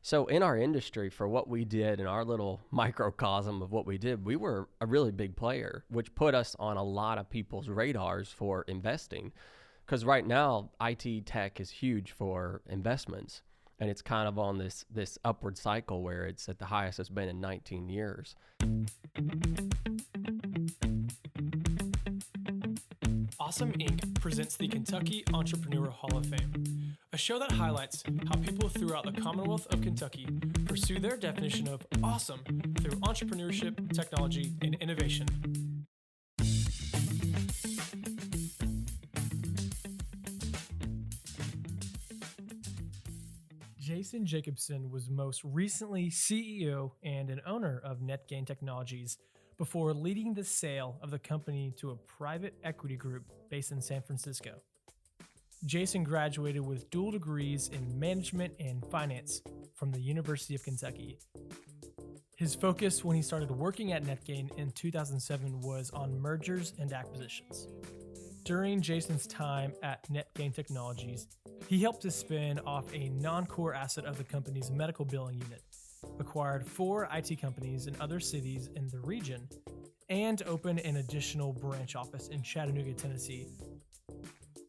So in our industry, for what we did in our little microcosm of what we did, we were a really big player, which put us on a lot of people's radars for investing. Because right now, IT tech is huge for investments, and it's kind of on this upward cycle where it's at the highest it's been in 19 years. Awesome Inc. presents the Kentucky Entrepreneur Hall of Fame, a show that highlights how people throughout the Commonwealth of Kentucky pursue their definition of awesome through entrepreneurship, technology, and innovation. Jason Jacobson was most recently CEO and an owner of NetGain Technologies before leading the sale of the company to a private equity group based in San Francisco. Jason graduated with dual degrees in management and finance from the University of Kentucky. His focus when he started working at NetGain in 2007 was on mergers and acquisitions. During Jason's time at NetGain Technologies, he helped to spin off a non-core asset of the company's medical billing unit, acquired 4 IT companies in other cities in the region, and opened an additional branch office in Chattanooga, Tennessee.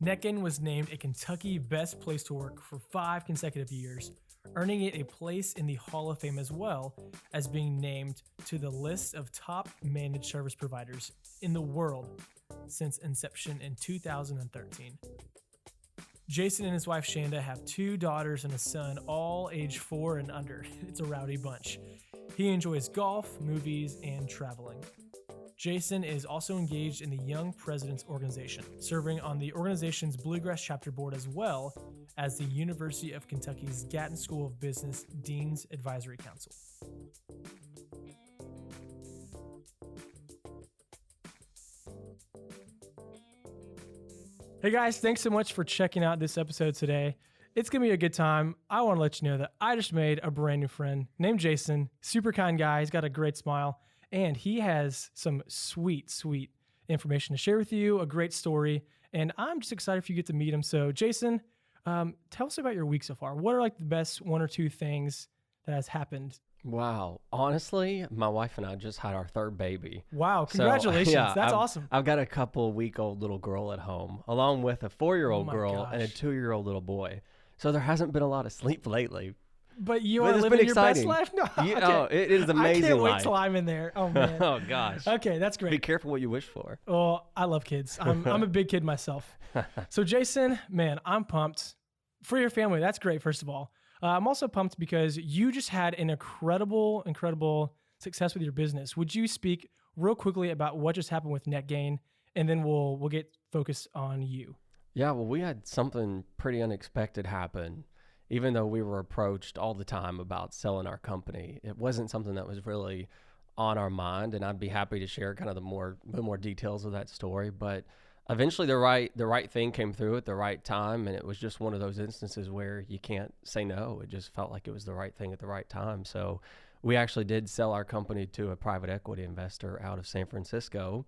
NetGain was named a Kentucky Best Place to Work for 5 consecutive years, earning it a place in the Hall of Fame as well as being named to the list of top managed service providers in the world since inception in 2013. Jason and his wife Shanda have 2 daughters and a son, all age 4 and under. It's a rowdy bunch. He enjoys golf, movies, and traveling. Jason is also engaged in the Young Presidents Organization, serving on the organization's Bluegrass Chapter board as well as the University of Kentucky's Gatton School of Business Dean's Advisory Council. Hey guys, thanks so much for checking out this episode today. It's going to be a good time. I want to let you know that I just made a brand new friend named Jason. Super kind guy. He's got a great smile, and he has some sweet information to share with you, a great story, and I'm just excited for you to get to meet him. So Jason, tell us about your week so far. What are like the best 1 or 2 things that has happened? Wow. Honestly, my wife and I just had our 3rd baby. Wow. Congratulations. So, yeah, That's awesome. I've got a couple-week-old little girl at home, along with a 4-year-old girl and a gosh. 2-year-old little boy. So there hasn't been a lot of sleep lately. But you But are it's living been your best exciting. life? No. Okay. Oh, it is amazing I can't wait life. till I'm in there. Oh, man. Oh, gosh. Okay, that's great. Be careful what you wish for. Well, I love kids. I'm a big kid myself. So Jason, man, I'm pumped for your family. That's great, first of all. I'm also pumped because you just had an incredible success with your business. Would you speak real quickly about what just happened with NetGain, and then we'll get focused on you? Yeah, well, we had something pretty unexpected happen. Even though we were approached all the time about selling our company, it wasn't something that was really on our mind, and I'd be happy to share kind of the more details of that story. But eventually the right thing came through at the right time, and it was just one of those instances where you can't say no. It just felt like it was the right thing at the right time. So we actually did sell our company to a private equity investor out of San Francisco,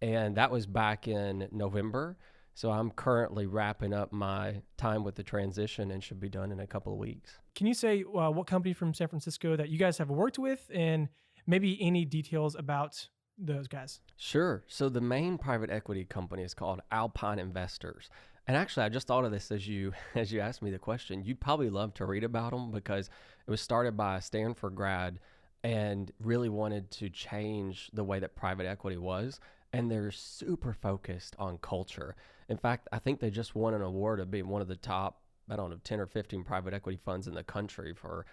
and that was back in November. So I'm currently wrapping up my time with the transition and should be done in a couple of weeks. Can you say what company from San Francisco that you guys have worked with, and maybe any details about those guys? Sure. So the main private equity company is called Alpine Investors. And actually, I just thought of this as you asked me the question. You'd probably love to read about them because it was started by a Stanford grad and really wanted to change the way that private equity was. And they're super focused on culture. In fact, I think they just won an award of being one of the top, 10 or 15 private equity funds in the country for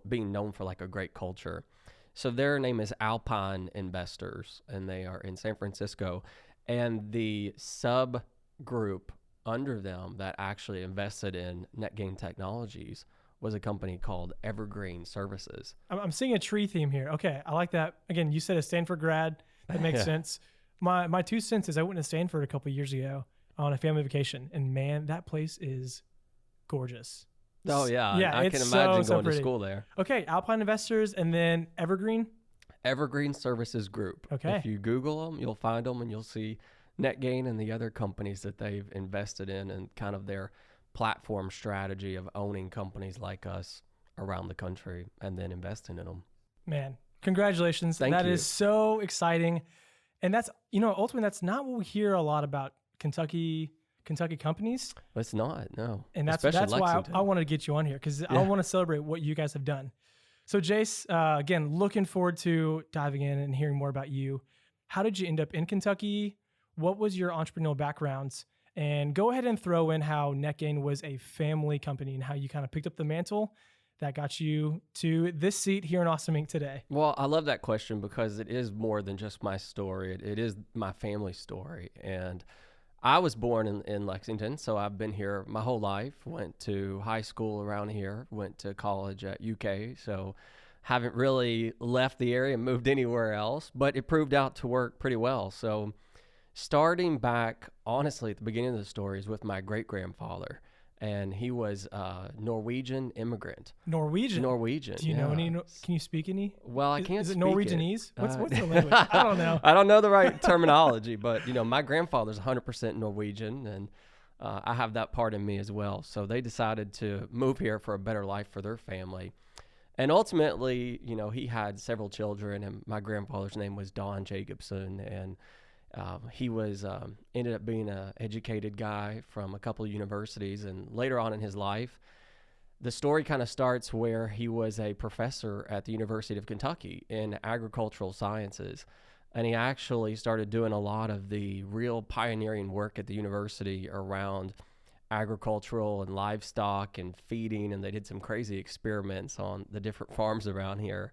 being known for like a great culture. So their name is Alpine Investors, and they are in San Francisco. And the subgroup under them that actually invested in NetGain Technologies was a company called Evergreen Services. I'm seeing a tree theme here. Okay, I like that. Again, you said a Stanford grad. That makes sense. My 2 cents is I went to Stanford a couple of years ago on a family vacation, and man, that place is gorgeous. Oh, yeah. Yeah, I can imagine going to pretty. school there. Okay, Alpine Investors, and then Evergreen? Evergreen Services Group. Okay. If you Google them, you'll find them, and you'll see NetGain and the other companies that they've invested in and kind of their platform strategy of owning companies like us around the country and then investing in them. Man, congratulations. Thank That you. is so exciting. And that's, ultimately that's not what we hear a lot about Kentucky companies. It's not, no. And that's Especially why Lexington. I wanted to get you on here, because I Yeah. want to celebrate what you guys have done. So Jace, again, looking forward to diving in and hearing more about you. How did you end up in Kentucky? What was your entrepreneurial background? And go ahead and throw in how NetGain was a family company and how you kind of picked up the mantle that got you to this seat here in Awesome Inc. today. Well, I love that question because it is more than just my story. It is my family story. And I was born in Lexington, so I've been here my whole life. Went to high school around here, went to college at UK, so haven't really left the area and moved anywhere else, but it proved out to work pretty well. So starting back, honestly, at the beginning of the story is with my great-grandfather, and he was a Norwegian immigrant. Norwegian. Norwegian. Do you know any? Can you speak any? Well, I can't Is it speak Norwegianese? What's the language? I don't know. I don't know the right terminology, but my grandfather's 100% Norwegian, and I have that part in me as well. So they decided to move here for a better life for their family. And ultimately, he had several children, and my grandfather's name was Don Jacobson, and he was ended up being an educated guy from a couple of universities, and later on in his life, the story kind of starts where he was a professor at the University of Kentucky in agricultural sciences, and he actually started doing a lot of the real pioneering work at the university around agricultural and livestock and feeding, and they did some crazy experiments on the different farms around here.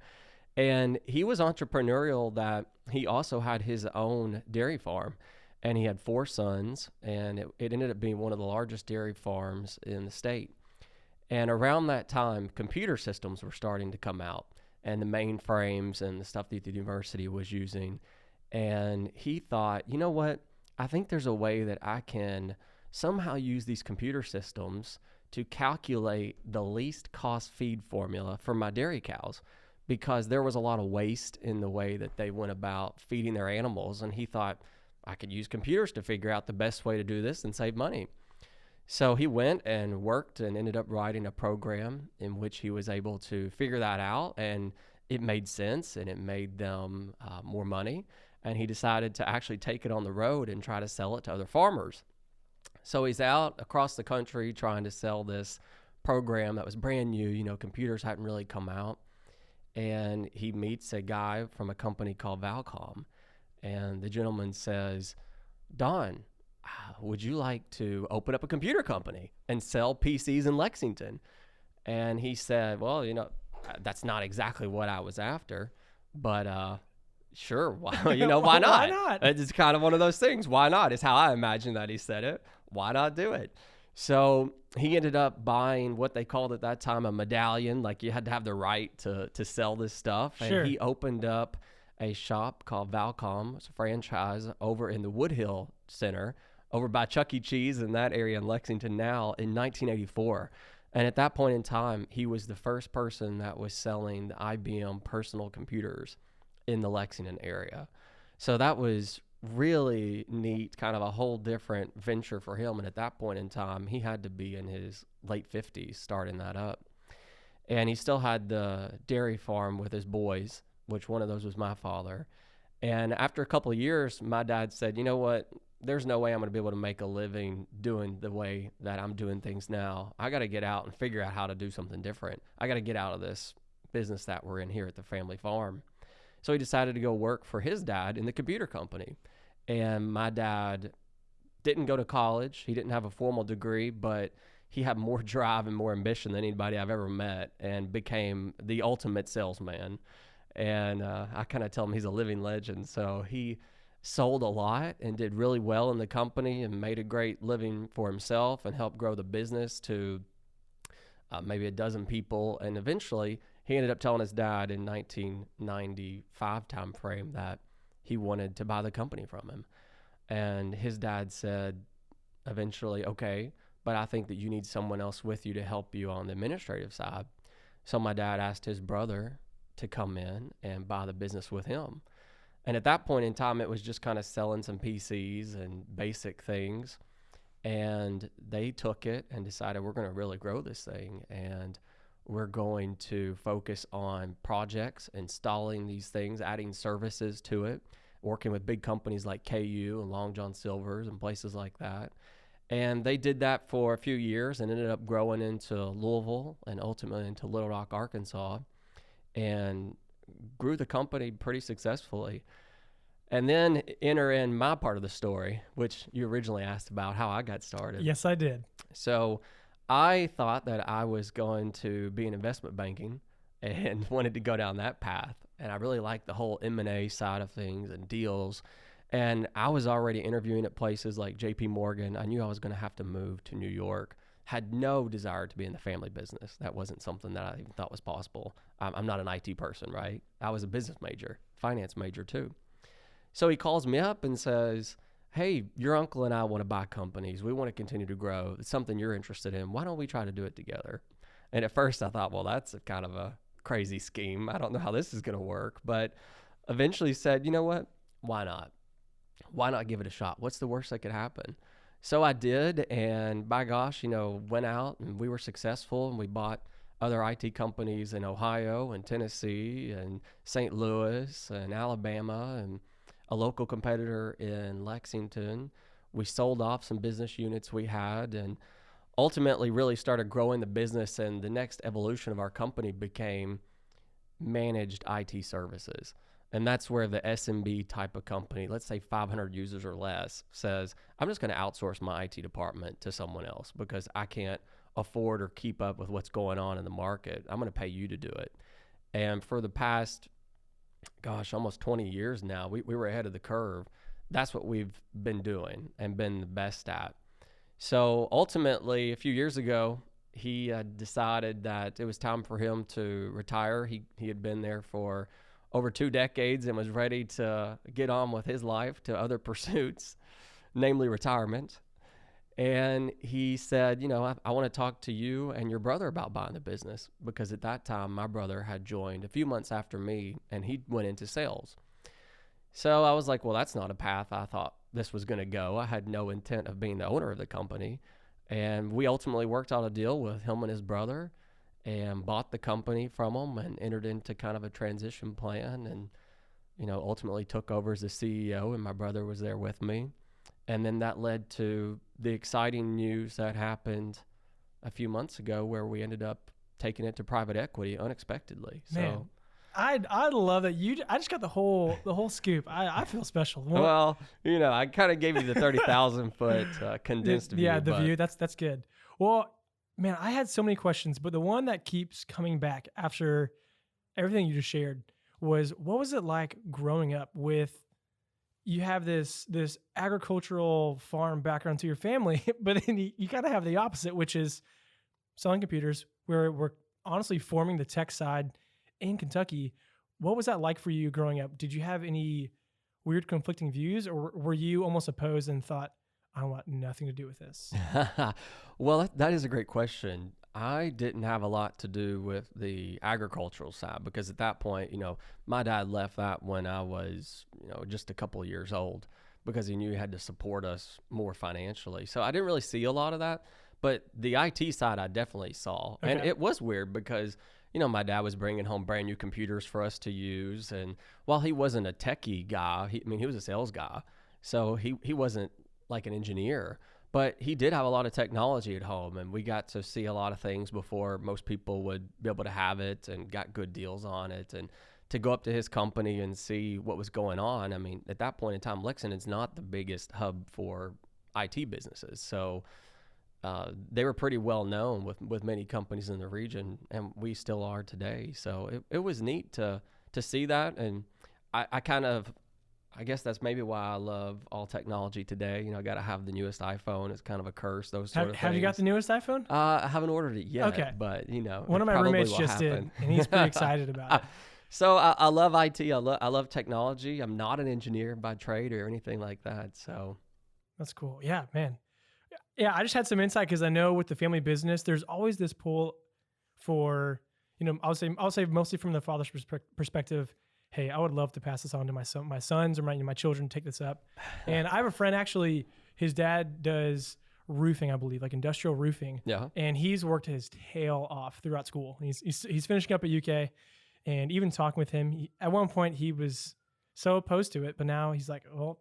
And he was entrepreneurial that he also had his own dairy farm, and he had 4 sons, and it ended up being one of the largest dairy farms in the state. And around that time, computer systems were starting to come out, and the mainframes and the stuff that the university was using. And he thought, you know what? I think there's a way that I can somehow use these computer systems to calculate the least cost feed formula for my dairy cows, because there was a lot of waste in the way that they went about feeding their animals. And he thought, I could use computers to figure out the best way to do this and save money. So he went and worked and ended up writing a program in which he was able to figure that out, and it made sense and it made them more money. And he decided to actually take it on the road and try to sell it to other farmers. So he's out across the country trying to sell this program that was brand new. Computers hadn't really come out. And he meets a guy from a company called Valcom. And the gentleman says, Don, would you like to open up a computer company and sell PCs in Lexington? And he said, well, that's not exactly what I was after, but sure, why not? Why not? It's kind of one of those things. Why not? Is how I imagine that he said it. Why not do it? So he ended up buying what they called at that time a medallion. Like, you had to have the right to sell this stuff. Sure. And he opened up a shop called Valcom. It's a franchise over in the Woodhill Center, over by Chuck E. Cheese in that area in Lexington now, in 1984. And at that point in time, he was the first person that was selling the IBM personal computers in the Lexington area. So that was really neat, kind of a whole different venture for him. And at that point in time, he had to be in his late 50s starting that up. And he still had the dairy farm with his boys, which one of those was my father. And after a couple of years, my dad said, you know what? There's no way I'm going to be able to make a living doing the way that I'm doing things now. I got to get out and figure out how to do something different. I got to get out of this business that we're in here at the family farm. So he decided to go work for his dad in the computer company. And my dad didn't go to college. He didn't have a formal degree, but he had more drive and more ambition than anybody I've ever met, and became the ultimate salesman. And I kind of tell him he's a living legend. So he sold a lot and did really well in the company and made a great living for himself and helped grow the business to maybe a dozen people. And eventually he ended up telling his dad in 1995 timeframe that he wanted to buy the company from him. And his dad said eventually, okay, but I think that you need someone else with you to help you on the administrative side. So my dad asked his brother to come in and buy the business with him. And at that point in time, it was just kind of selling some PCs and basic things. And they took it and decided, we're going to really grow this thing. And We're going to focus on projects, installing these things, adding services to it, working with big companies like KU and Long John Silver's and places like that. And they did that for a few years and ended up growing into Louisville and ultimately into Little Rock, Arkansas, and grew the company pretty successfully. And then enter in my part of the story, which you originally asked about how I got started. Yes, I did. So I thought that I was going to be in investment banking and wanted to go down that path. And I really liked the whole M&A side of things and deals. And I was already interviewing at places like JP Morgan. I knew I was going to have to move to New York. Had no desire to be in the family business. That wasn't something that I even thought was possible. I'm not an IT person, right? I was a business major, finance major too. So he calls me up and says, hey, your uncle and I want to buy companies. We want to continue to grow. It's something you're interested in. Why don't we try to do it together? And at first I thought, well, that's a kind of a crazy scheme. I don't know how this is going to work. But eventually said, you know what? Why not? Why not give it a shot? What's the worst that could happen? So I did. And by gosh, went out and we were successful and we bought other IT companies in Ohio and Tennessee and St. Louis and Alabama and a local competitor in Lexington. We sold off some business units we had and ultimately really started growing the business. And the next evolution of our company became managed IT services. And that's where the SMB type of company, let's say 500 users or less, says, I'm just going to outsource my IT department to someone else because I can't afford or keep up with what's going on in the market. I'm going to pay you to do it. And for the past, almost 20 years now, we were ahead of the curve. That's what we've been doing and been the best at. So ultimately, a few years ago, he decided that it was time for him to retire. He had been there for over 2 decades and was ready to get on with his life to other pursuits, namely retirement. And he said, I want to talk to you and your brother about buying the business, because at that time, my brother had joined a few months after me and he went into sales. So I was like, well, that's not a path I thought this was going to go. I had no intent of being the owner of the company. And we ultimately worked out a deal with him and his brother and bought the company from him and entered into kind of a transition plan and, ultimately took over as the CEO, and my brother was there with me. And then that led to the exciting news that happened a few months ago where we ended up taking it to private equity unexpectedly. Man, I love that I just got the whole scoop. I feel special. Well, I kind of gave you the 30,000 foot condensed view. Yeah, the view. That's good. Well, man, I had so many questions, but the one that keeps coming back after everything you just shared was, what was it like growing up with, you have this agricultural farm background to your family, but then you got to have the opposite, which is selling computers, where we're honestly forming the tech side in Kentucky. What was that like for you growing up? Did you have any weird conflicting views, or were you almost opposed and thought, I want nothing to do with this? Well, that is a great question. I didn't have a lot to do with the agricultural side because at that point, my dad left that when I was, just a couple of years old because he knew he had to support us more financially. So I didn't really see a lot of that, but the IT side I definitely saw. Okay. And it was weird because, my dad was bringing home brand new computers for us to use. And while he wasn't a techie guy, he was a sales guy. So he wasn't like an engineer. But he did have a lot of technology at home, and we got to see a lot of things before most people would be able to have it, and got good deals on it. And to go up to his company and see what was going on, at that point in time, Lexington's not the biggest hub for IT businesses. So they were pretty well known with many companies in the region, and we still are today. So it was neat to see that, and I guess that's maybe why I love all technology today. I got to have the newest iPhone. It's kind of a curse, those sort of things. Have you got the newest iPhone? I haven't ordered it yet. Okay. But, one of my roommates just did, and he's pretty excited about it. So I love IT. I love technology. I'm not an engineer by trade or anything like that. So that's cool. Yeah, man. Yeah, I just had some insight because I know with the family business, there's always this pull for, I'll say mostly from the father's perspective. Hey, I would love to pass this on to my sons or my children, take this up. And I have a friend, actually, his dad does roofing, I believe, like industrial roofing. Yeah. And he's worked his tail off throughout school. He's finishing up at UK, and even talking with him, at one point he was so opposed to it, but now he's like, well,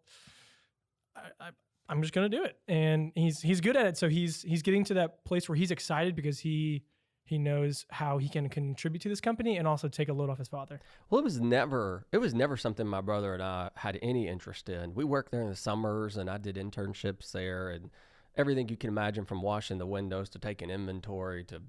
I'm just gonna do it, and he's good at it. So he's getting to that place where he's excited because he knows how he can contribute to this company and also take a load off his father. Well, it was never something my brother and I had any interest in. We worked there in the summers, and I did internships there, and everything you can imagine, from washing the windows to taking inventory to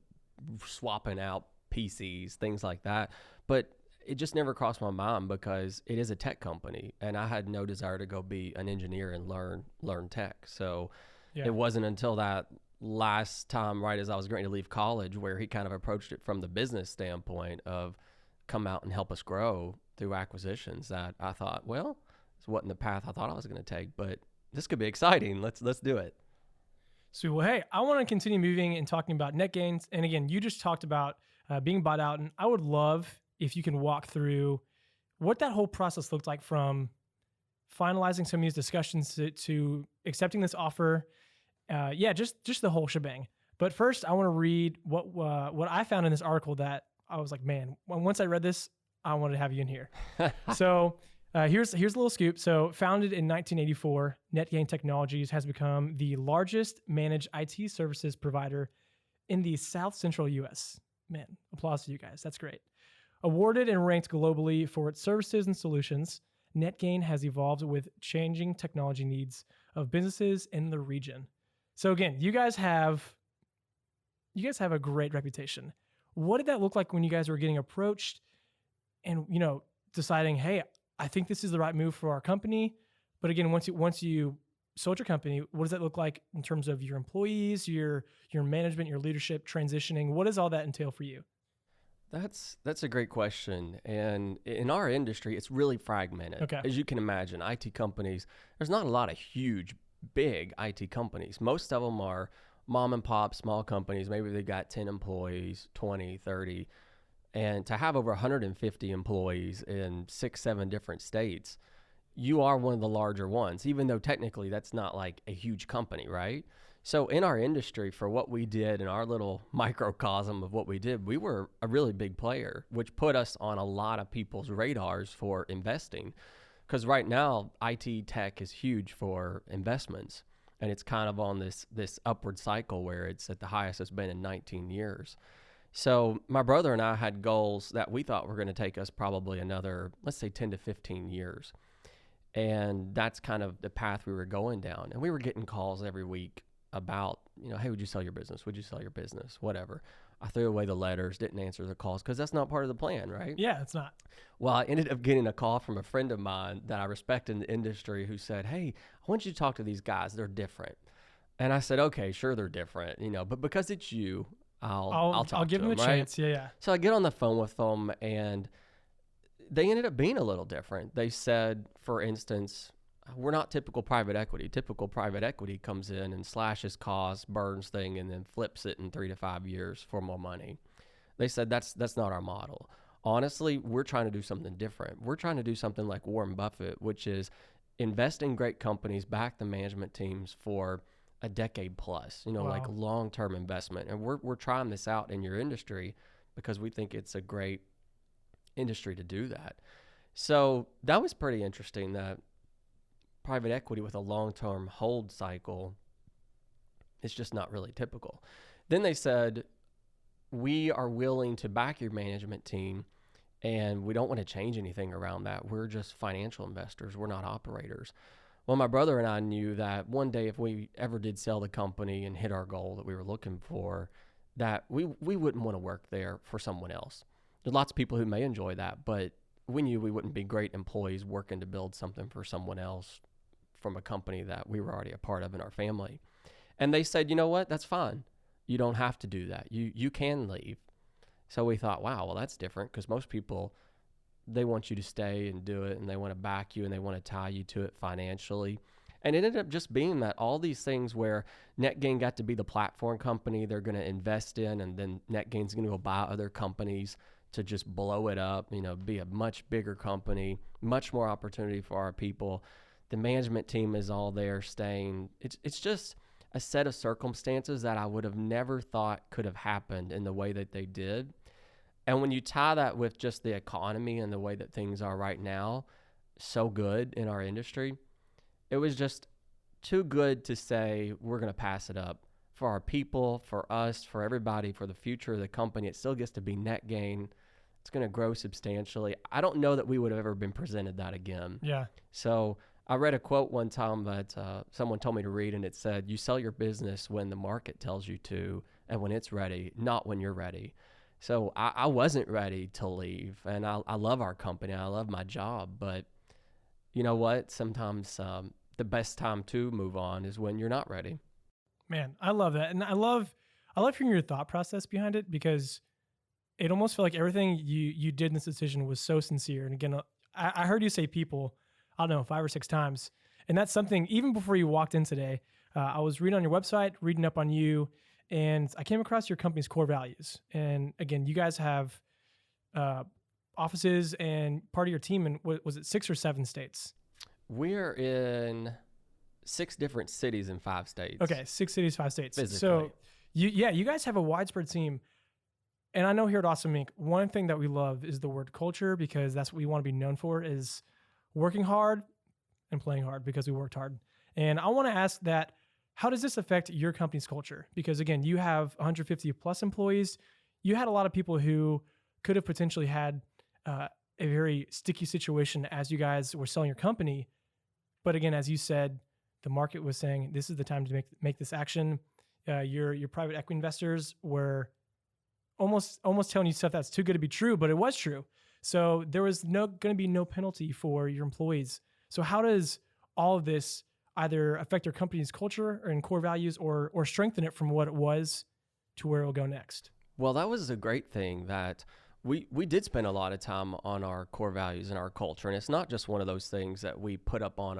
swapping out PCs, things like that. But it just never crossed my mind because it is a tech company, and I had no desire to go be an engineer and learn tech. So it wasn't until that last time, right as I was going to leave college, where he kind of approached it from the business standpoint of come out and help us grow through acquisitions, that I thought, well, this wasn't the path I thought I was going to take, but this could be exciting. Let's do it. So, well, hey, I want to continue moving and talking about NetGain. And again, you just talked about being bought out, and I would love if you can walk through what that whole process looked like, from finalizing some of these discussions to accepting this offer. Just the whole shebang. But first, I want to read what I found in this article that I was like, man, once I read this, I wanted to have you in here. So here's a little scoop. So founded in 1984, NetGain Technologies has become the largest managed IT services provider in the South Central U.S. Man, applause to you guys. That's great. Awarded and ranked globally for its services and solutions, NetGain has evolved with changing technology needs of businesses in the region. So again, you guys have a great reputation. What did that look like when you guys were getting approached and, deciding, hey, I think this is the right move for our company? But again, once you sold your company, what does that look like in terms of your employees, your management, your leadership transitioning? What does all that entail for you? That's a great question. And in our industry, it's really fragmented. Okay. As you can imagine, IT companies, there's not a lot of huge, big IT companies. Most of them are mom and pop, small companies. Maybe they got 10 employees, 20, 30. And to have over 150 employees in 6-7 different states, you are one of the larger ones, even though technically that's not like a huge company, right? So in our industry, for what we did in our little microcosm of what we did, we were a really big player, which put us on a lot of people's radars for investing. Because right now, IT tech is huge for investments, and it's kind of on this upward cycle where it's at the highest it's been in 19 years. So my brother and I had goals that we thought were going to take us probably another, let's say 10 to 15 years. And that's kind of the path we were going down. And we were getting calls every week about, hey, would you sell your business? Would you sell your business? Whatever. I threw away the letters, didn't answer the calls because that's not part of the plan, right? Yeah, it's not. Well, I ended up getting a call from a friend of mine that I respect in the industry who said, hey, I want you to talk to these guys. They're different. And I said, okay, sure, they're different, but because it's you, I'll talk I'll give to them a right? chance. Yeah. So I get on the phone with them, and they ended up being a little different. They said, for instance, we're not typical private equity. Typical private equity comes in and slashes costs, burns thing, and then flips it in 3 to 5 years for more money. They said that's not our model. Honestly, we're trying to do something different. We're trying to do something like Warren Buffett, which is invest in great companies, back the management teams for a decade plus, Wow. like long-term investment. And we're trying this out in your industry because we think it's a great industry to do that. So that was pretty interesting, that private equity with a long-term hold cycle is just not really typical. Then they said, we are willing to back your management team, and we don't want to change anything around that. We're just financial investors. We're not operators. Well, my brother and I knew that one day if we ever did sell the company and hit our goal that we were looking for, that we wouldn't want to work there for someone else. There's lots of people who may enjoy that, but we knew we wouldn't be great employees working to build something for someone else from a company that we were already a part of in our family. And they said, you know what, that's fine. You don't have to do that. You can leave. So we thought, wow, well, that's different, because most people, they want you to stay and do it, and they want to back you, and they want to tie you to it financially. And it ended up just being that all these things where NetGain got to be the platform company they're going to invest in, and then NetGain's going to go buy other companies to just blow it up, be a much bigger company, much more opportunity for our people. The management team is all there staying. It's just a set of circumstances that I would have never thought could have happened in the way that they did. And when you tie that with just the economy and the way that things are right now, so good in our industry, it was just too good to say we're going to pass it up. For our people, for us, for everybody, for the future of the company, it still gets to be NetGain. It's going to grow substantially. I don't know that we would have ever been presented that again. Yeah. So I read a quote one time that someone told me to read, and it said, you sell your business when the market tells you to and when it's ready, not when you're ready. So I wasn't ready to leave, and I love our company. I love my job, but you know what? Sometimes the best time to move on is when you're not ready. Man, I love that. And I love hearing your thought process behind it, because it almost felt like everything you did in this decision was so sincere. And again, I heard you say people, I don't know, 5 or 6 times. And that's something, even before you walked in today, I was reading on your website, reading up on you, and I came across your company's core values. And again, you guys have offices and part of your team in, was it 6 or 7 states? We're in 6 different cities in 5 states. Okay, 6 cities, 5 states. Physically. So you guys have a widespread team. And I know here at Awesome Inc., one thing that we love is the word culture, because that's what we want to be known for, is working hard and playing hard, because we worked hard. And I want to ask that, how does this affect your company's culture? Because again, you have 150 plus employees. You had a lot of people who could have potentially had a very sticky situation as you guys were selling your company. But again, as you said, the market was saying this is the time to make this action. Your private equity investors were almost telling you stuff that's too good to be true, but it was true. So there was going to be no penalty for your employees. So how does all of this either affect your company's culture and core values, or strengthen it from what it was to where it will go next? Well, that was a great thing that we did spend a lot of time on our core values and our culture. And it's not just one of those things that we put up on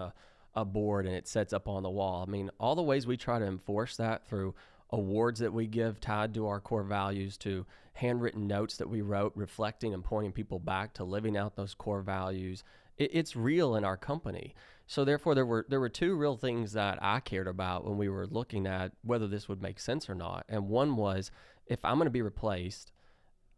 a board and it sets up on the wall. I mean, all the ways we try to enforce that through awards that we give tied to our core values, to handwritten notes that we wrote reflecting and pointing people back to living out those core values. It's real in our company. So therefore, there were 2 real things that I cared about when we were looking at whether this would make sense or not. And one was, if I'm going to be replaced,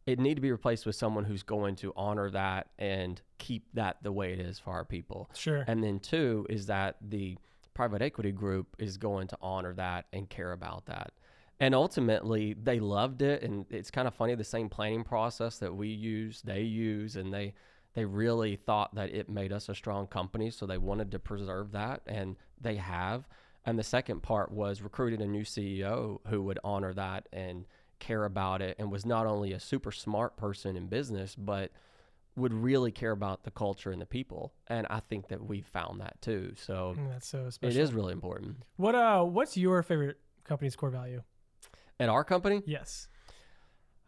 it need to be replaced with someone who's going to honor that and keep that the way it is for our people. Sure. And then 2 is that the private equity group is going to honor that and care about that. And ultimately, they loved it. And it's kind of funny, the same planning process that we use, they use, and they really thought that it made us a strong company. So they wanted to preserve that, and they have. And the second part was recruiting a new CEO who would honor that and care about it, and was not only a super smart person in business, but would really care about the culture and the people. And I think that we found that too. So that's so special. It is really important. What's your favorite company's core value? At our company? Yes.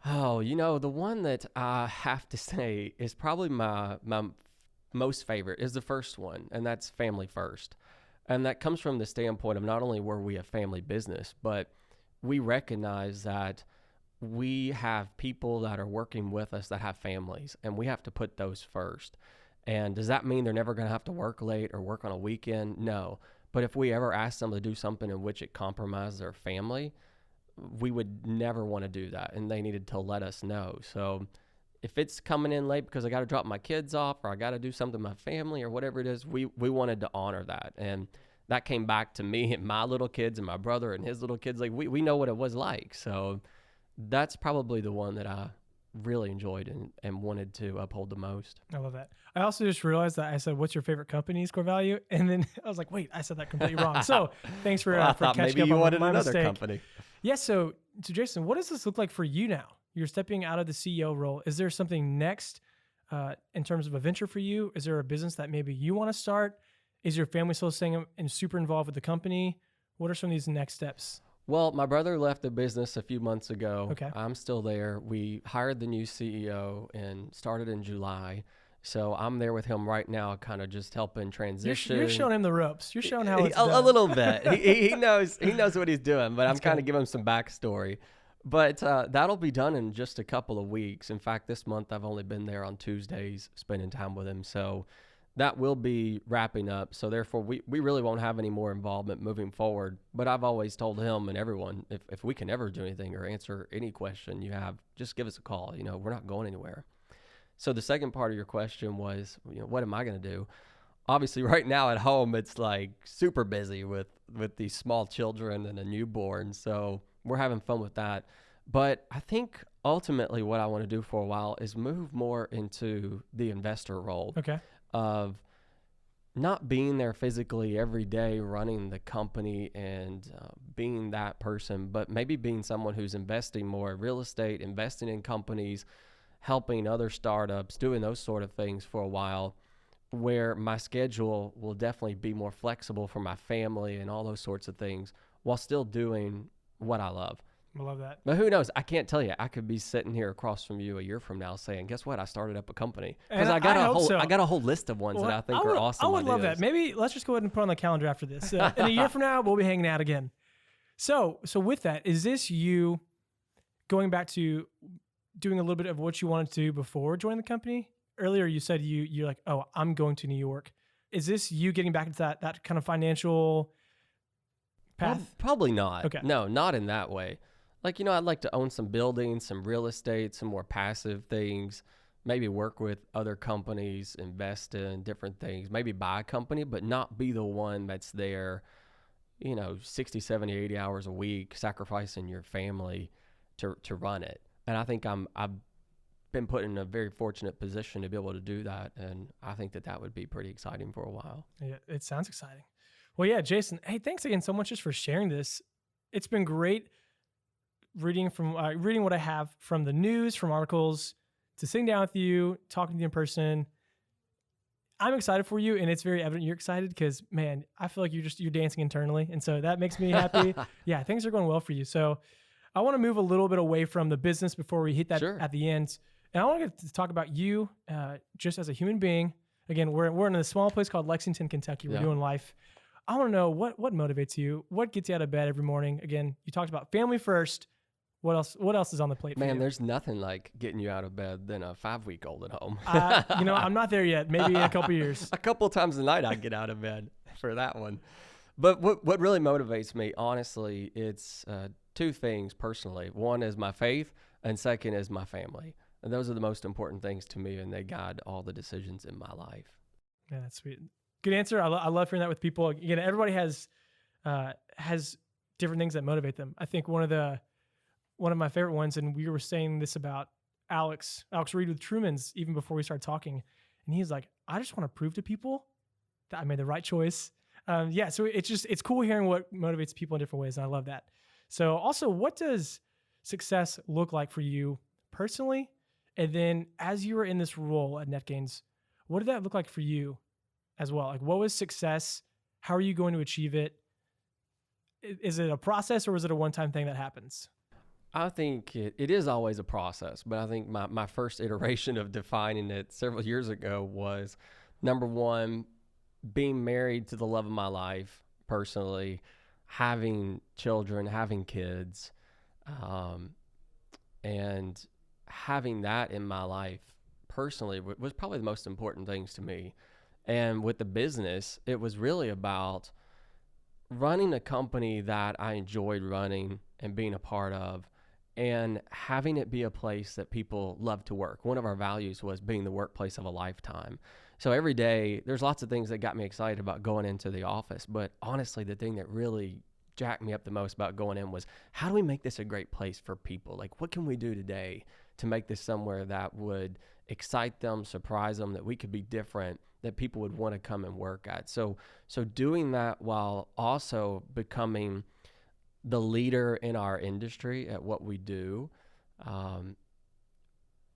Oh, the one that I have to say is probably my most favorite is the first one, and that's family first. And that comes from the standpoint of not only were we a family business, but we recognize that we have people that are working with us that have families, and we have to put those first. And does that mean they're never going to have to work late or work on a weekend? No. But if we ever ask them to do something in which it compromises their family, we would never want to do that, and they needed to let us know. So if it's coming in late because I got to drop my kids off, or I got to do something with my family, or whatever it is, we wanted to honor that. And that came back to me and my little kids and my brother and his little kids. Like we know what it was like. So that's probably the one that I really enjoyed and wanted to uphold the most. I love that. I also just realized that I said, what's your favorite company's core value? And then I was like, wait, I said that completely wrong. So thanks for, I for thought catching maybe up you on wanted my another mistake. company. Yeah. So Jason, what does this look like for you now? You're stepping out of the CEO role. Is there something next in terms of a venture for you? Is there a business that maybe you want to start? Is your family still staying and super involved with the company? What are some of these next steps? Well, my brother left the business a few months ago. Okay. I'm still there. We hired the new CEO and started in July. So I'm there with him right now, kind of just helping transition. You're showing him the ropes. You're showing how it's done. A little bit. he knows what he's doing, but I'm That's kind good. of giving him some backstory. But that'll be done in just a couple of weeks. In fact, this month I've only been there on Tuesdays, spending time with him. So that will be wrapping up. So therefore, we really won't have any more involvement moving forward. But I've always told him and everyone, if we can ever do anything or answer any question you have, just give us a call. We're not going anywhere. So the second part of your question was, what am I going to do? Obviously, right now at home, it's like super busy with these small children and a newborn. So we're having fun with that. But I think ultimately what I want to do for a while is move more into the investor role. Okay. Of not being there physically every day running the company and being that person, but maybe being someone who's investing more in real estate, investing in companies, helping other startups, doing those sort of things for a while, where my schedule will definitely be more flexible for my family and all those sorts of things while still doing what I love. I love that. But who knows? I can't tell you. I could be sitting here across from you a year from now saying, guess what? I started up a company. Because I got a whole list of ones that I think are awesome. I would ideas. love that. Maybe let's just go ahead and put on the calendar after this. In a year from now, we'll be hanging out again. So with that, is this you going back to doing a little bit of what you wanted to do before joining the company? Earlier, you said you're like, oh, I'm going to New York. Is this you getting back into that kind of financial path? Probably not. Okay. No, not in that way. Like, I'd like to own some buildings, some real estate, some more passive things, maybe work with other companies, invest in different things, maybe buy a company, but not be the one that's there, 60, 70, 80 hours a week, sacrificing your family to run it. And I think I've been put in a very fortunate position to be able to do that. And I think that would be pretty exciting for a while. Yeah, it sounds exciting. Well, yeah, Jason, hey, thanks again so much just for sharing this. It's been great reading what I have from the news, from articles, to sitting down with you, talking to you in person. I'm excited for you, and it's very evident you're excited because, man, I feel like you're dancing internally, and so that makes me happy. Yeah, things are going well for you. So I want to move a little bit away from the business before we hit that at the end, and I want to talk about you just as a human being. Again, we're in a small place called Lexington, Kentucky. We're doing life. I want to know what motivates you, what gets you out of bed every morning. Again, you talked about family first. What else is on the plate for you? Man, there's nothing like getting you out of bed than a 5-week-old at home. I'm not there yet. Maybe in a couple years. A couple times a night I get out of bed for that one. But what really motivates me, honestly, it's two things personally. One is my faith, and second is my family. And those are the most important things to me, and they guide all the decisions in my life. Yeah, that's sweet. Good answer. I love hearing that with people. Again, everybody has different things that motivate them. I think one of my favorite ones, and we were saying this about Alex Reed with Truman's even before we started talking, and he's like, I just want to prove to people that I made the right choice. So it's cool hearing what motivates people in different ways, and I love that. So also, what does success look like for you personally? And then as you were in this role at NetGains, what did that look like for you as well? Like, what was success? How are you going to achieve it? Is it a process, or is it a one-time thing that happens? I think it is always a process, but I think my first iteration of defining it several years ago was, number one, being married to the love of my life personally, having children, having kids, and having that in my life personally was probably the most important things to me. And with the business, it was really about running a company that I enjoyed running and being a part of, and having it be a place that people love to work. One of our values was being the workplace of a lifetime. So every day, there's lots of things that got me excited about going into the office. But honestly, the thing that really jacked me up the most about going in was, how do we make this a great place for people? Like, what can we do today to make this somewhere that would excite them, surprise them, that we could be different, that people would want to come and work at? So doing that while also becoming the leader in our industry at what we do,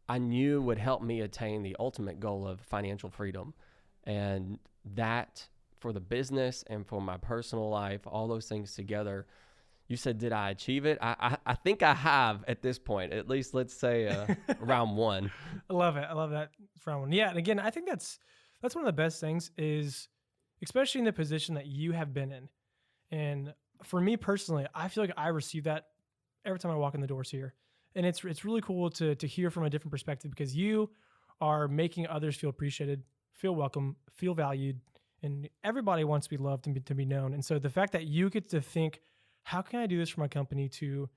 I knew would help me attain the ultimate goal of financial freedom. And that, for the business and for my personal life, all those things together, you said, did I achieve it? I think I have at this point, at least let's say round one. I love it. I love that. It's round one. Yeah. And again, I think that's one of the best things is, especially in the position that you have been in. And for me personally, I feel like I receive that every time I walk in the doors here. And it's really cool to hear from a different perspective, because you are making others feel appreciated, feel welcome, feel valued, and everybody wants to be loved and to be known. And so the fact that you get to think, how can I do this for my company to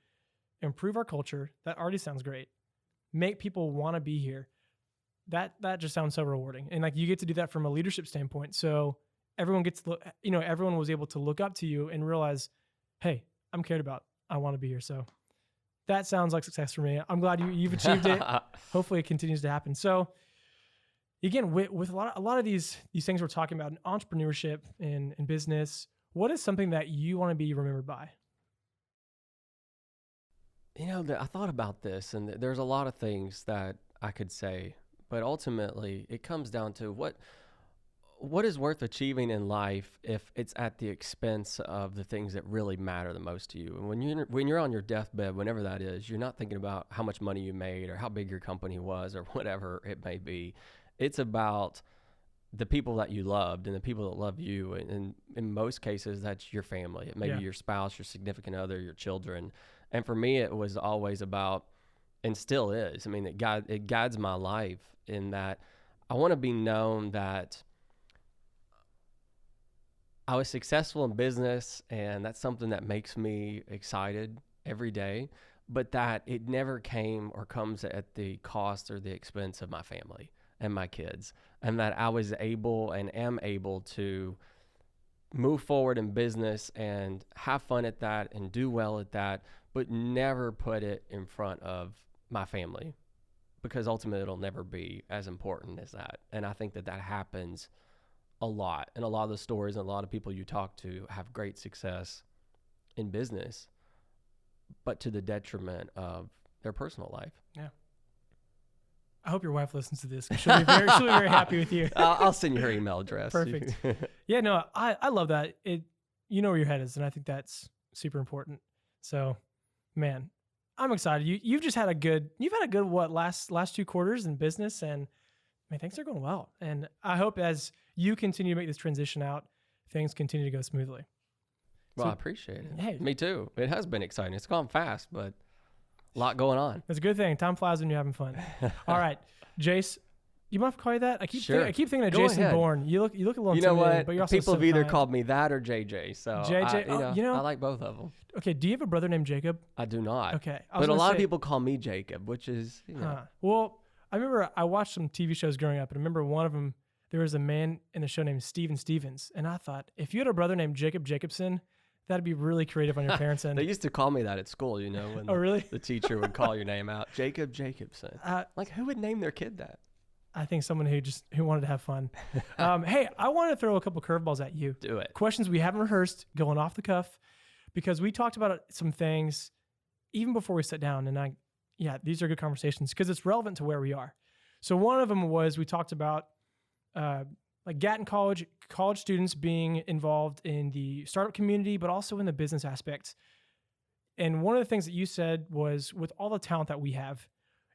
improve our culture? That already sounds great. Make people want to be here. That just sounds so rewarding. And like you get to do that from a leadership standpoint. So everyone gets to look, everyone was able to look up to you and realize, hey, I'm cared about. I want to be here. So that sounds like success for me. I'm glad you've achieved it. Hopefully it continues to happen. So again, with a lot of these things we're talking about in entrepreneurship and business, what is something that you want to be remembered by? I thought about this, and there's a lot of things that I could say, but ultimately it comes down to what is worth achieving in life if it's at the expense of the things that really matter the most to you. And when you're on your deathbed, whenever that is, you're not thinking about how much money you made or how big your company was or whatever it may be. It's about the people that you loved and the people that love you. And in most cases, that's your family. It may be your spouse, your significant other, your children. And for me, it was always about, and still is, it guides my life in that I want to be known that I was successful in business, and that's something that makes me excited every day, but that it never came or comes at the cost or the expense of my family and my kids, and that I was able and am able to move forward in business and have fun at that and do well at that, but never put it in front of my family, because ultimately it'll never be as important as that. And I think that happens a lot. And a lot of the stories and a lot of people you talk to have great success in business, but to the detriment of their personal life. Yeah. I hope your wife listens to this. She'll be very happy with you. I'll send you her email address. Perfect. Yeah, no, I love that. You know where your head is, and I think that's super important. So, man, I'm excited. You've had a good last 2 quarters in business, and man, things are going well. And I hope as you continue to make this transition out, things continue to go smoothly. Well, I appreciate it. Hey, me too. It has been exciting. It's gone fast, but a lot going on. It's a good thing. Time flies when you're having fun. All right, Jace, you mind if I call you that? I keep thinking of Jason ahead. Bourne. You look a little You know intimidating, what? but you're also people so have either kind. called me that or JJ. So JJ, I like both of them. Okay, do you have a brother named Jacob? I do not. Okay, but a lot of people call me Jacob, which is Well, I remember I watched some TV shows growing up, and I remember one of them. There was a man in the show named Steven Stevens, and I thought, if you had a brother named Jacob Jacobson, that'd be really creative on your parents' end. They used to call me that at school, when really? the teacher would call your name out, Jacob Jacobson. Who would name their kid that? I think someone who wanted to have fun. Hey, I want to throw a couple curveballs at you. Do it. Questions we haven't rehearsed, going off the cuff, because we talked about some things even before we sat down, and these are good conversations because it's relevant to where we are. So one of them was we talked about like Gatton college students being involved in the startup community, but also in the business aspects. And one of the things that you said was, with all the talent that we have,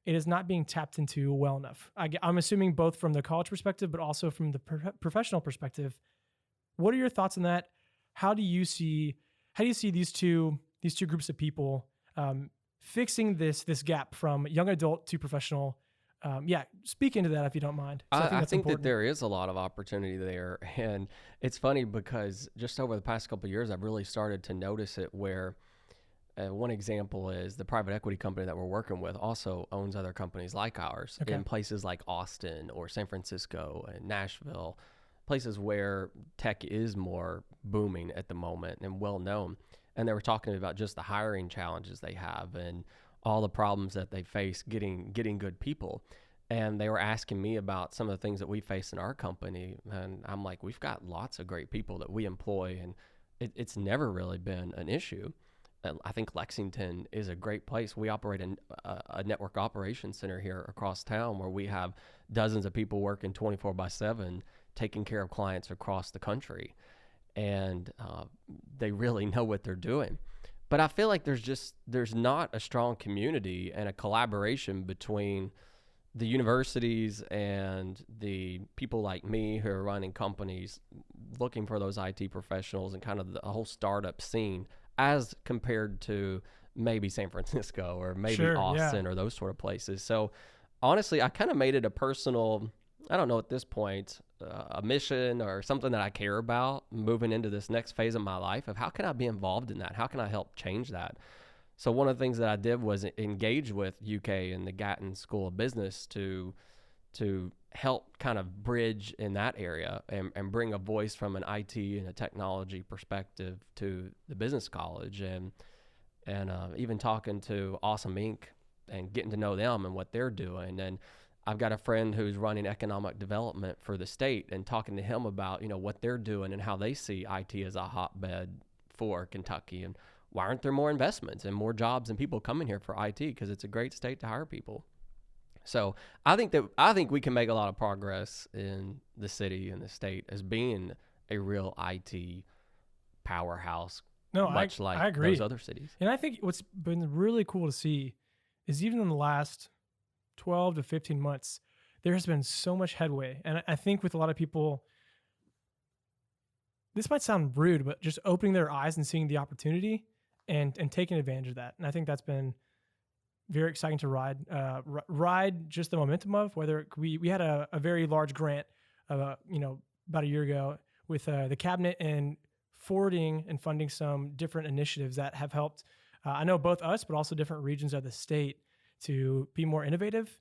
it is not being tapped into well enough. I'm assuming both from the college perspective, but also from the professional perspective. What are your thoughts on that? How do you see these two groups of people fixing this gap from young adult to professional? Speak into that if you don't mind. I think that there is a lot of opportunity there. And it's funny because just over the past couple of years, I've really started to notice it where one example is the private equity company that we're working with also owns other companies like ours in places like Austin or San Francisco and Nashville, places where tech is more booming at the moment and well known. And they were talking about just the hiring challenges they have and all the problems that they face getting good people. And they were asking me about some of the things that we face in our company. And I'm like, we've got lots of great people that we employ, and it's never really been an issue. I think Lexington is a great place. We operate a network operations center here across town where we have dozens of people working 24/7, taking care of clients across the country. And they really know what they're doing. But I feel like there's not a strong community and a collaboration between the universities and the people like me who are running companies looking for those IT professionals and kind of the whole startup scene as compared to maybe San Francisco or maybe Austin or those sort of places. So honestly, I kind of made it a personal I don't know at this point, a mission or something that I care about moving into this next phase of my life of how can I be involved in that? How can I help change that? So one of the things that I did was engage with UK and the Gatton School of Business to help kind of bridge in that area and bring a voice from an IT and a technology perspective to the business college, and even talking to Awesome Inc. and getting to know them and what they're doing. And I've got a friend who's running economic development for the state and talking to him about, what they're doing and how they see IT as a hotbed for Kentucky, and why aren't there more investments and more jobs and people coming here for IT, because it's a great state to hire people. So I think we can make a lot of progress in the city and the state as being a real IT powerhouse, No, much I like agree. those other cities. And I think what's been really cool to see is even in the last 12 to 15 months, there has been so much headway. And I think with a lot of people, this might sound rude, but just opening their eyes and seeing the opportunity and taking advantage of that. And I think that's been very exciting to ride just the momentum of, whether we had a very large grant, about a year ago with the cabinet and forwarding and funding some different initiatives that have helped, I know both us, but also different regions of the state to be more innovative,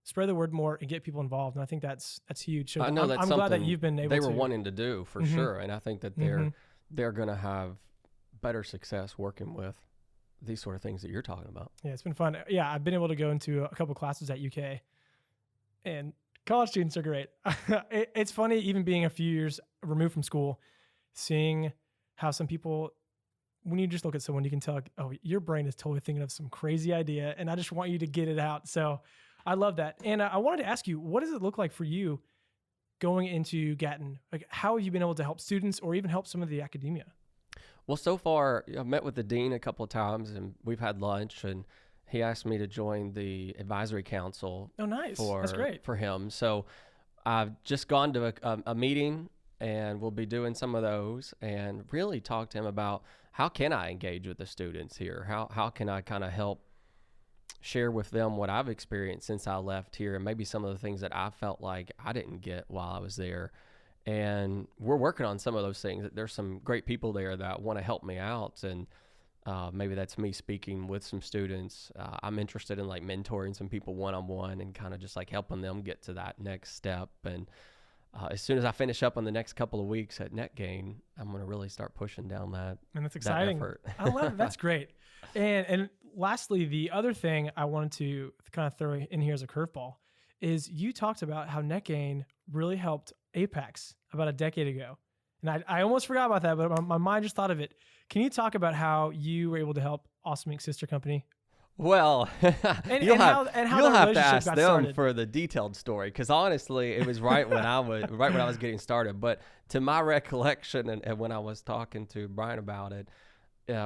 spread the word more, and get people involved. And I think that's huge. So I know that's I'm glad that something you've been able they to. were wanting to do for sure, and I think that they're going to have better success working with these sort of things that you're talking about. Yeah, it's been fun. Yeah, I've been able to go into a couple classes at UK, and college students are great. It's funny, even being a few years removed from school, seeing how some people, when you just look at someone, you can tell, oh, your brain is totally thinking of some crazy idea, and I just want you to get it out. So I love that. And I wanted to ask you, what does it look like for you going into Gatton? Like, how have you been able to help students or even help some of the academia? Well, so far, I've met with the dean a couple of times, and we've had lunch, and he asked me to join the advisory council. Oh, nice. That's great. For him. So I've just gone to a meeting, and we'll be doing some of those and really talk to him about how can I engage with the students here? How can I kind of help share with them what I've experienced since I left here, and maybe some of the things that I felt like I didn't get while I was there. And we're working on some of those things. There's some great people there that want to help me out, and maybe that's me speaking with some students. I'm interested in like mentoring some people one-on-one and kind of just like helping them get to that next step. And as soon as I finish up on the next couple of weeks at NetGain, I'm going to really start pushing down that. And that's exciting. Effort. I love it. That's great. And lastly, the other thing I wanted to kind of throw in here as a curveball is you talked about how NetGain really helped Apex about a decade ago. And I almost forgot about that, but my mind just thought of it. Can you talk about how you were able to help Awesome Inc. sister company? Well, you'll have to ask them started. for the detailed story, because honestly, it was right when I was getting started. But to my recollection, and when I was talking to Brian about it,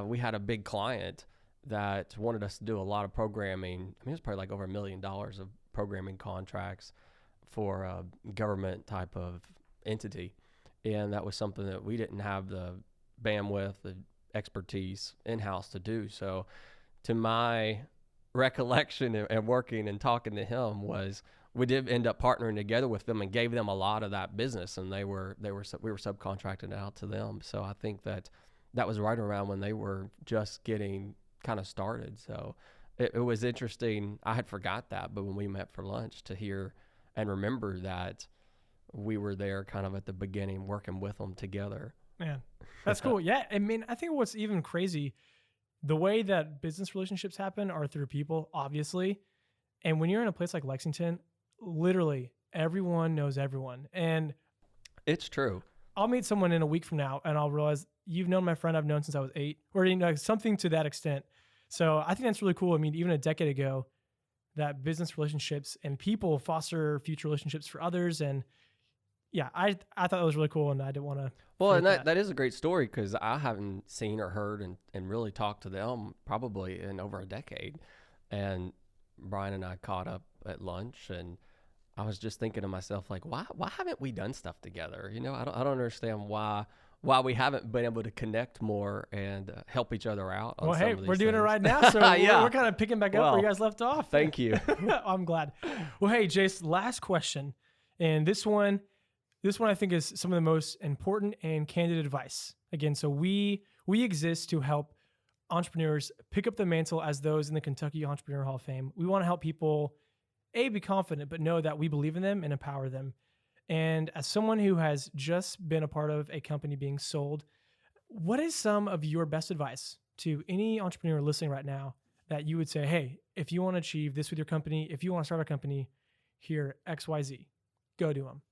we had a big client that wanted us to do a lot of programming. I mean, it was probably like over $1 million of programming contracts for a government type of entity, and that was something that we didn't have the bandwidth, the expertise in-house to do. So to my recollection and working and talking to him was we did end up partnering together with them and gave them a lot of that business, and we were subcontracting it out to them. So I think that was right around when they were just getting kind of started. So it was interesting. I had forgot that, but when we met for lunch, to hear and remember that we were there kind of at the beginning working with them together. Man, that's cool. Yeah. I mean, I think what's even crazy, the way that business relationships happen are through people, obviously. And when you're in a place like Lexington, literally everyone knows everyone. And it's true. I'll meet someone in a week from now and I'll realize you've known my friend I've known since I was 8, or something to that extent. So I think that's really cool. I mean, even a decade ago, that business relationships and people foster future relationships for others. And yeah, I thought that was really cool, and I didn't want to. Well, and that is a great story, because I haven't seen or heard and really talked to them probably in over a decade. And Brian and I caught up at lunch, and I was just thinking to myself, like, why haven't we done stuff together? I don't understand why we haven't been able to connect more and help each other out. Well, hey, we're doing it right now, so yeah. we're kind of picking back up where you guys left off. Thank you. I'm glad. Well, hey, Jace, last question. And this one I think is some of the most important and candid advice. Again, so we exist to help entrepreneurs pick up the mantle as those in the Kentucky Entrepreneur Hall of Fame. We want to help people, be confident, but know that we believe in them and empower them. And as someone who has just been a part of a company being sold, what is some of your best advice to any entrepreneur listening right now that you would say, hey, if you want to achieve this with your company, if you want to start a company, here, XYZ, go do them?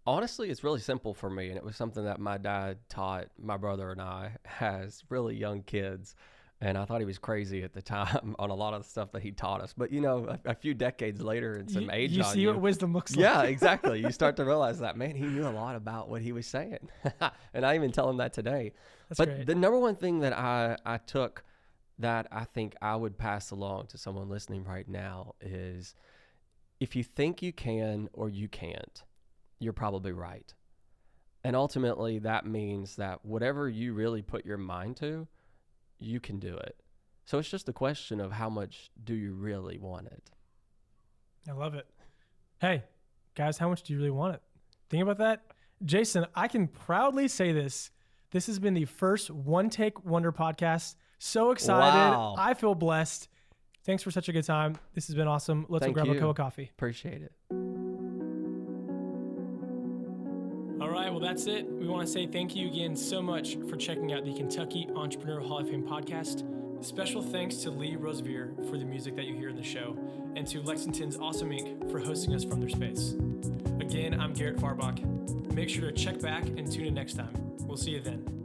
Honestly, it's really simple for me, and it was something that my dad taught my brother and I as really young kids, and I thought he was crazy at the time on a lot of the stuff that he taught us. But, a few decades later and some age you on see you. what wisdom looks like. Yeah, exactly. You start to realize that, man, he knew a lot about what he was saying. And I even tell him that today. That's but great. The number one thing that I took that I think I would pass along to someone listening right now is, if you think you can or you can't, you're probably right. And ultimately, that means that whatever you really put your mind to, you can do it. So it's just a question of how much do you really want it? I love it. Hey, guys, how much do you really want it? Think about that. Jason, I can proudly say this. This has been the first One Take Wonder podcast. So excited. Wow. I feel blessed. Thanks for such a good time. This has been awesome. Let's go grab a cup of coffee. Appreciate it. All right, well, that's it. We want to say thank you again so much for checking out the Kentucky Entrepreneur Hall of Fame podcast. Special thanks to Lee Rosevear for the music that you hear in the show, and to Lexington's Awesome Inc. for hosting us from their space. Again, I'm Garrett Farbach. Make sure to check back and tune in next time. We'll see you then.